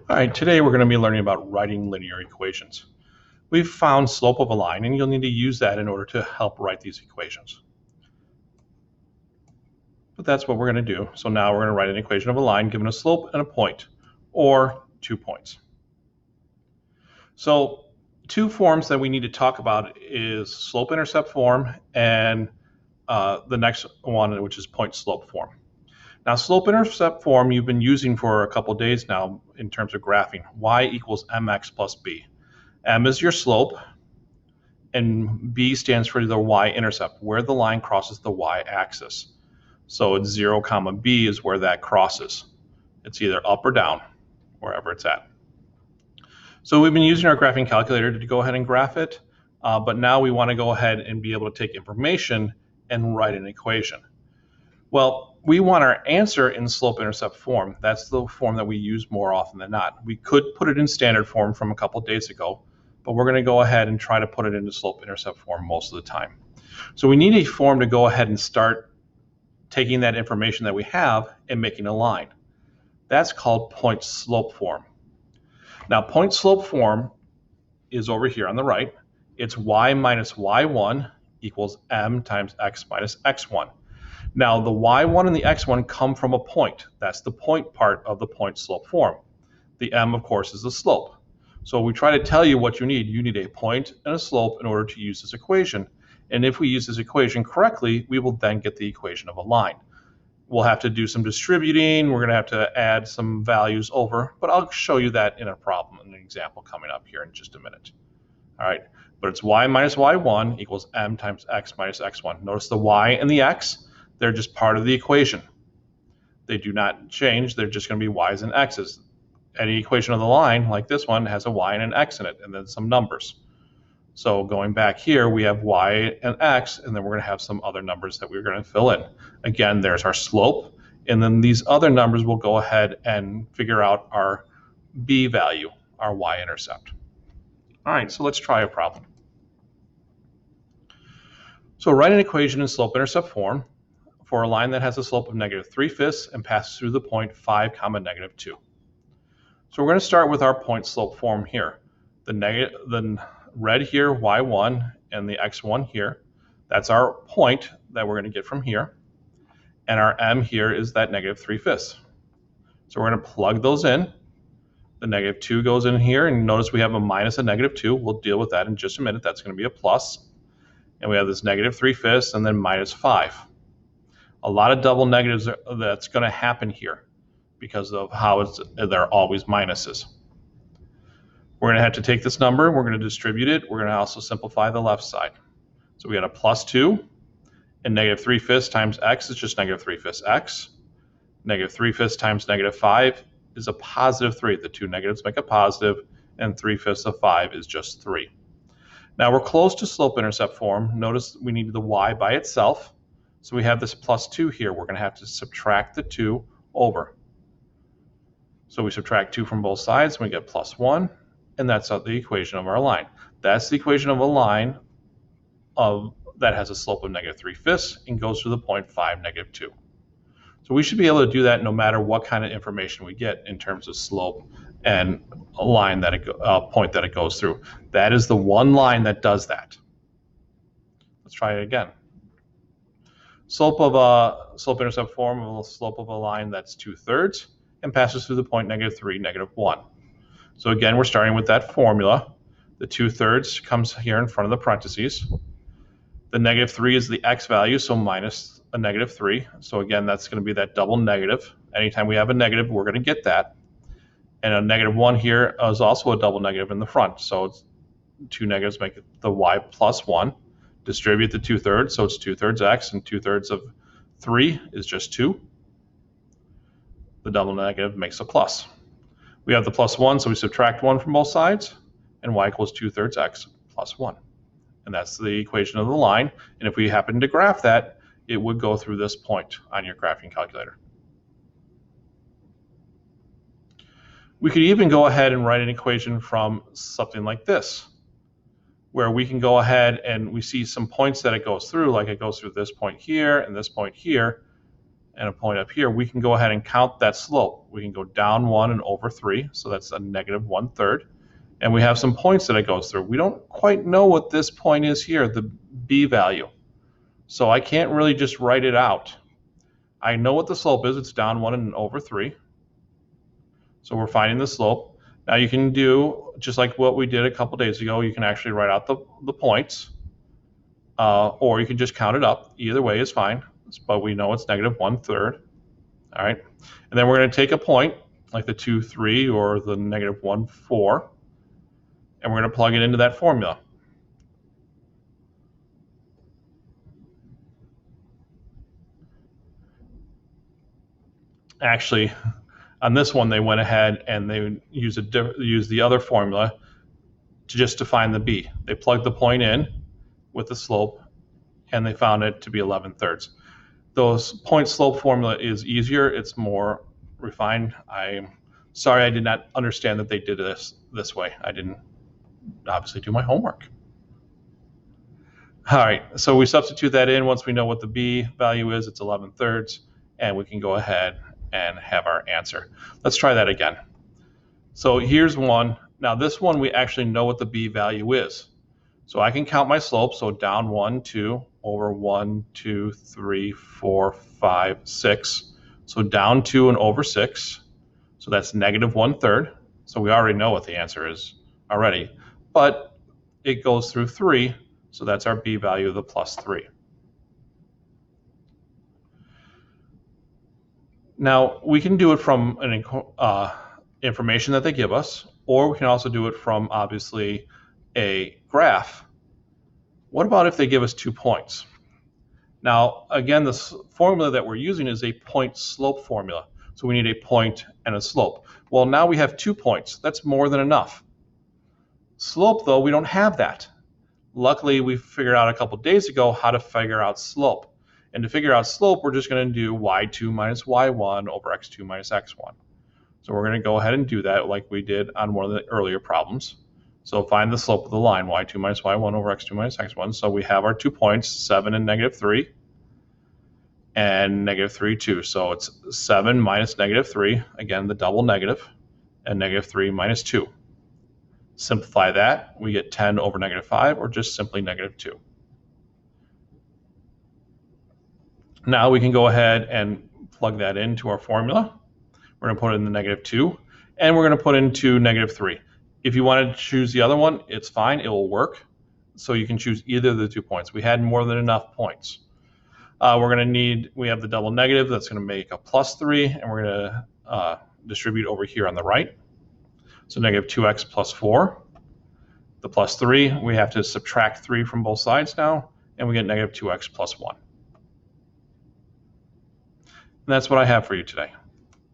All right, today we're going to be learning about writing linear equations. We've found slope of a line, and you'll need to use that in order to help write these equations. But that's what we're going to do. So now we're going to write an equation of a line given a slope and a point, or 2 points. So two forms that we need to talk about is slope-intercept form and the next one, which is point-slope form. Now, slope-intercept form you've been using for a couple days now in terms of graphing. Y equals mx plus b. M is your slope, and b stands for the y-intercept, where the line crosses the y-axis. So it's 0, comma b is where that crosses. It's either up or down, wherever it's at. So we've been using our graphing calculator to go ahead and graph it, but now we want to go ahead and be able to take information and write an equation. Well, we want our answer in slope-intercept form. That's the form that we use more often than not. We could put it in standard form from a couple days ago, but we're going to go ahead and try to put it into slope-intercept form most of the time. So we need a form to go ahead and start taking that information that we have and making a line. That's called point-slope form. Now, point-slope form is over here on the right. It's y minus y1 equals m times x minus x1. Now, the y1 and the x1 come from a point. That's the point part of the point-slope form. The m, of course, is the slope. So we try to tell you what you need. You need a point and a slope in order to use this equation. And if we use this equation correctly, we will then get the equation of a line. We'll have to do some distributing. We're going to have to add some values over, but I'll show you that in a problem, an example coming up here in just a minute. All right, but it's y minus y1 equals m times x minus x1. Notice the y and the x. They're just part of the equation. They do not change. They're just going to be y's and x's. Any equation of the line, like this one, has a y and an x in it, and then some numbers. So going back here, we have y and x, and then we're going to have some other numbers that we're going to fill in. Again, there's our slope, and then these other numbers will go ahead and figure out our b value, our y-intercept. All right, so let's try a problem. So write an equation in slope-intercept form for a line that has a slope of -3/5 and passes through the point 5, comma -2. So we're going to start with our point slope form here. The red here, y1, and the x1 here, that's our point that we're going to get from here. And our m here is that -3/5. So we're going to plug those in. The -2 goes in here, and notice we have a minus a -2. We'll deal with that in just a minute. That's going to be a plus. And we have this -3/5 and then -5. A lot of double negatives that's going to happen here because of how they're always minuses. We're going to have to take this number, we're going to distribute it, we're going to also simplify the left side. So we got a +2, and -3/5 times x is just -3/5 x. -3/5 times -5 is a +3. The two negatives make a positive, and 3/5 of 5 is just 3. Now we're close to slope-intercept form. Notice we need the y by itself. So we have this +2 here. We're going to have to subtract the 2 over. So we subtract 2 from both sides, and we get +1, and that's the equation of our line. That's the equation of a line that has a slope of -3/5 and goes through the point 5, -2. So we should be able to do that no matter what kind of information we get in terms of slope and a line that point that it goes through. That is the one line that does that. Let's try it again. Slope-intercept form of a slope of a line that's 2/3 and passes through the point -3, -1. So again, we're starting with that formula. The 2/3 comes here in front of the parentheses. The -3 is the x value, so minus a -3. So again, that's going to be that double negative. Anytime we have a negative, we're going to get that. And a -1 here is also a double negative in the front. So two negatives make it the y +1. Distribute the 2/3, so it's 2/3 x, and 2/3 of 3 is just 2. The double negative makes a plus. We have the +1, so we subtract 1 from both sides, and y equals 2/3 x plus 1. And that's the equation of the line. And if we happen to graph that, it would go through this point on your graphing calculator. We could even go ahead and write an equation from something like this, where we can go ahead and we see some points that it goes through, like it goes through this point here and this point here, and a point up here, we can go ahead and count that slope. We can go down 1 and over 3, so that's a negative 1/3. And we have some points that it goes through. We don't quite know what this point is here, the b value. So I can't really just write it out. I know what the slope is. It's down 1 and over 3. So we're finding the slope. Now you can do, just like what we did a couple days ago, you can actually write out the points, or you can just count it up. Either way is fine, but we know it's negative 1/3. All right, and then we're going to take a point, like the 2, 3, or the negative 1, 4, and we're going to plug it into that formula. Actually, on this one, they went ahead and they used the other formula to find the b. They plugged the point in with the slope, and they found it to be 11/3. Those point slope formula is easier. It's more refined. I'm sorry I did not understand that they did this way. I didn't obviously do my homework. All right, so we substitute that in. Once we know what the b value is, it's 11/3, and we can go ahead and have our answer. Let's try that again. So here's one. Now this one, we actually know what the b value is. So I can count my slope. So down 1, 2, over 1, 2, 3, 4, 5, 6. So down 2 and over 6. So that's negative 1/3. So we already know what the answer is already. But it goes through 3. So that's our b value of the +3. Now we can do it from an information that they give us, or we can also do it from obviously a graph. What about if they give us 2 points? Now again, this formula that we're using is a point slope formula. So we need a point and a slope. Well, now we have 2 points. That's more than enough. Slope, though, we don't have that. Luckily, we figured out a couple days ago how to figure out slope. And to figure out slope, we're just going to do y2 minus y1 over x2 minus x1. So we're going to go ahead and do that like we did on one of the earlier problems. So find the slope of the line, y2 minus y1 over x2 minus x1. So we have our 2 points, 7 and negative 3, and negative 3, 2. So it's 7 minus negative 3, again, the double negative, and negative 3 minus 2. Simplify that, we get 10 over negative 5, or just simply negative 2. Now we can go ahead and plug that into our formula. We're going to put in the negative 2, and we're going to put into negative 3. If you wanted to choose the other one, it's fine, it will work. So you can choose either of the 2 points. We had more than enough points. We're going to need, we have the double negative, that's going to make a +3, and we're going to distribute over here on the right. So negative 2x plus 4. The +3, we have to subtract 3 from both sides now, and we get negative 2x plus 1. And that's what I have for you today.